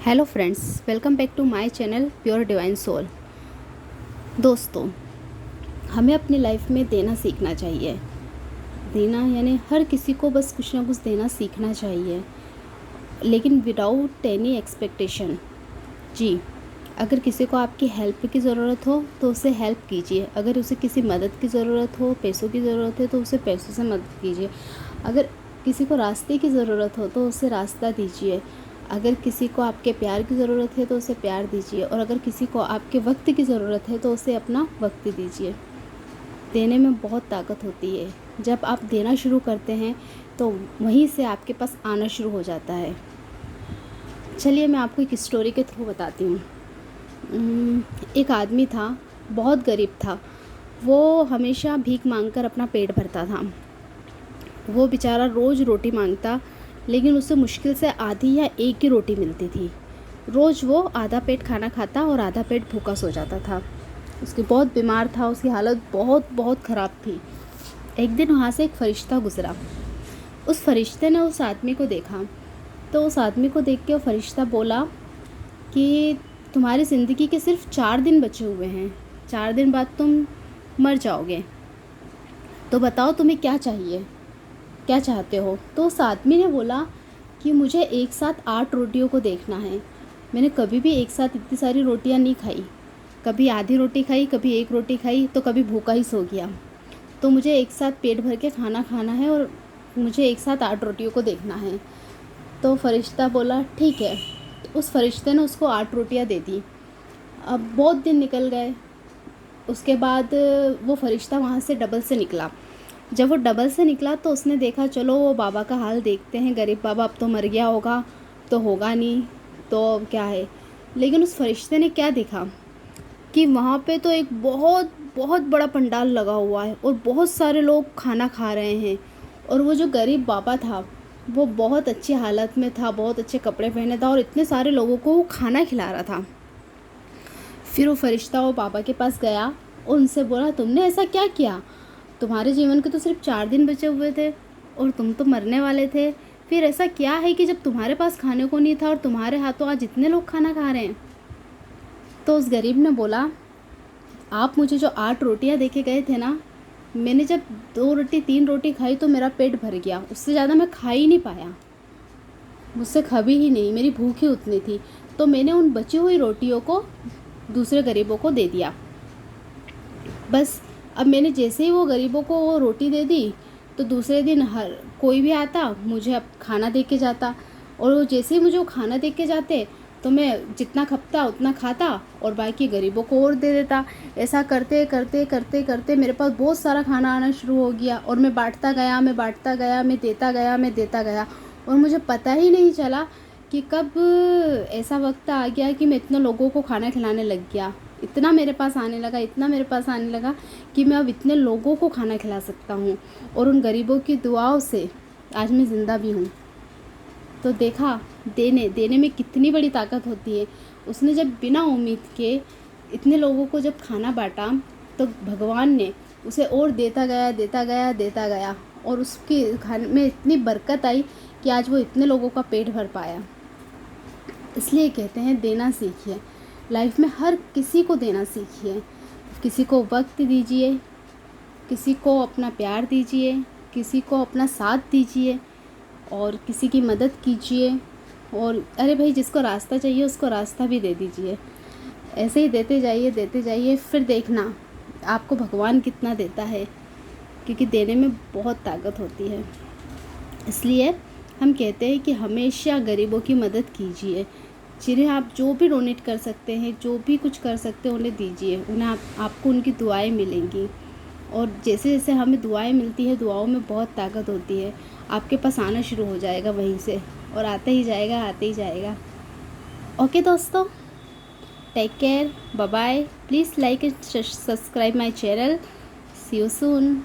Hello friends, welcome back to my channel pure divine soul. दोस्तों, हमें अपनी life में देना सीखना चाहिए। देना यानी हर किसी को बस कुछ ना कुछ देना सीखना चाहिए, लेकिन विदाउट एनी एक्सपेक्टेशन। जी, अगर किसी को आपकी हेल्प की ज़रूरत हो तो उसे हेल्प कीजिए। अगर उसे किसी मदद की ज़रूरत हो, पैसों की ज़रूरत है तो उसे पैसों से मदद कीजिए। अगर किसी को रास्ते की ज़रूरत हो तो उसे रास्ता दीजिए। अगर किसी को आपके प्यार की ज़रूरत है तो उसे प्यार दीजिए, और अगर किसी को आपके वक्त की ज़रूरत है तो उसे अपना वक्त दीजिए। देने में बहुत ताकत होती है। जब आप देना शुरू करते हैं तो वहीं से आपके पास आना शुरू हो जाता है। चलिए, मैं आपको एक स्टोरी के थ्रू बताती हूँ। एक आदमी था, बहुत गरीब था। वो हमेशा भीख मांगकर अपना पेट भरता था। वो बेचारा रोज़ रोटी मांगता, लेकिन उससे मुश्किल से आधी या एक ही रोटी मिलती थी। रोज़ वो आधा पेट खाना खाता और आधा पेट भूखा सो जाता था। उसकी बहुत बीमार था, उसकी हालत बहुत बहुत ख़राब थी। एक दिन वहाँ से एक फ़रिश्ता गुज़रा। उस फ़रिश्ते ने उस आदमी को देखा, तो उस आदमी को देख के वो फ़रिश्ता बोला कि तुम्हारी ज़िंदगी के सिर्फ 4 दिन बचे हुए हैं। 4 दिन बाद तुम मर जाओगे, तो बताओ तुम्हें क्या चाहिए, क्या चाहते हो। तो उस आदमी ने बोला कि मुझे एक साथ 8 रोटियों को देखना है। मैंने कभी भी एक साथ इतनी सारी रोटियां नहीं खाई। कभी आधी रोटी खाई, कभी एक रोटी खाई, तो कभी भूखा ही सो गया। तो मुझे एक साथ पेट भर के खाना खाना है और मुझे एक साथ 8 रोटियों को देखना है। तो फरिश्ता बोला ठीक है। तो उस फरिश्ते ने उसको 8 रोटियां दे दी। अब बहुत दिन निकल गए। उसके बाद वो फरिश्ता वहाँ से डबल से निकला। जब वो डबल से निकला तो उसने देखा, चलो वो बाबा का हाल देखते हैं। गरीब बाबा अब तो मर गया होगा, तो होगा नहीं, तो अब क्या है। लेकिन उस फरिश्ते ने क्या देखा कि वहाँ पे तो एक बहुत बहुत बड़ा पंडाल लगा हुआ है और बहुत सारे लोग खाना खा रहे हैं। और वो जो गरीब बाबा था वो बहुत अच्छी हालत में था, बहुत अच्छे कपड़े पहने था और इतने सारे लोगों को वो खाना खिला रहा था। फिर वो फरिश्ता वो बाबा के पास गया और उनसे बोला, तुमने ऐसा क्या किया? तुम्हारे जीवन के तो सिर्फ 4 दिन बचे हुए थे और तुम तो मरने वाले थे। फिर ऐसा क्या है कि जब तुम्हारे पास खाने को नहीं था और तुम्हारे हाथों आज इतने लोग खाना खा रहे हैं? तो उस गरीब ने बोला, आप मुझे जो 8 रोटियां देके गए थे ना, मैंने जब 2 रोटी 3 रोटी खाई तो मेरा पेट भर गया। उससे ज़्यादा मैं खा ही नहीं पाया, मुझसे खबी ही नहीं, मेरी भूख ही उतनी थी। तो मैंने उन बची हुई रोटियों को दूसरे गरीबों को दे दिया। बस अब मैंने जैसे ही वो गरीबों को वो रोटी दे दी, तो दूसरे दिन हर कोई भी आता मुझे अब खाना दे के जाता, और वो जैसे ही मुझे वो खाना दे के जाते तो मैं जितना खपता उतना खाता और बाकी गरीबों को और दे देता। ऐसा करते करते करते करते मेरे पास बहुत सारा खाना आना शुरू हो गया और मैं बांटता गया, मैं बांटता गया, मैं देता गया, मैं देता गया। और मुझे पता ही नहीं चला कि कब ऐसा वक्त आ गया कि मैं इतने लोगों को खाना खिलाने लग गया। इतना मेरे पास आने लगा, इतना मेरे पास आने लगा कि मैं अब इतने लोगों को खाना खिला सकता हूँ। और उन गरीबों की दुआओं से आज मैं ज़िंदा भी हूँ। तो देखा, देने देने में कितनी बड़ी ताकत होती है। उसने जब बिना उम्मीद के इतने लोगों को जब खाना बांटा, तो भगवान ने उसे और देता गया, देता गया, देता गया, और उसके खाने में इतनी बरकत आई कि आज वो इतने लोगों का पेट भर पाया। इसलिए कहते हैं, देना सीखिए। लाइफ में हर किसी को देना सीखिए। किसी को वक्त दीजिए, किसी को अपना प्यार दीजिए, किसी को अपना साथ दीजिए और किसी की मदद कीजिए। और अरे भाई, जिसको रास्ता चाहिए उसको रास्ता भी दे दीजिए। ऐसे ही देते जाइए, फिर देखना आपको भगवान कितना देता है, क्योंकि देने में बहुत ताकत होती है। इसलिए हम कहते हैं कि हमेशा गरीबों की मदद कीजिए। जिन्हें आप जो भी डोनेट कर सकते हैं, जो भी कुछ कर सकते हैं, उन्हें दीजिए। उन्हें आपको उनकी दुआएं मिलेंगी। और जैसे जैसे हमें दुआएं मिलती है, दुआओं में बहुत ताकत होती है। आपके पास आना शुरू हो जाएगा वहीं से, और आता ही जाएगा, आते ही जाएगा। ओके दोस्तों, take care, bye bye. Please like and subscribe my channel. See you soon.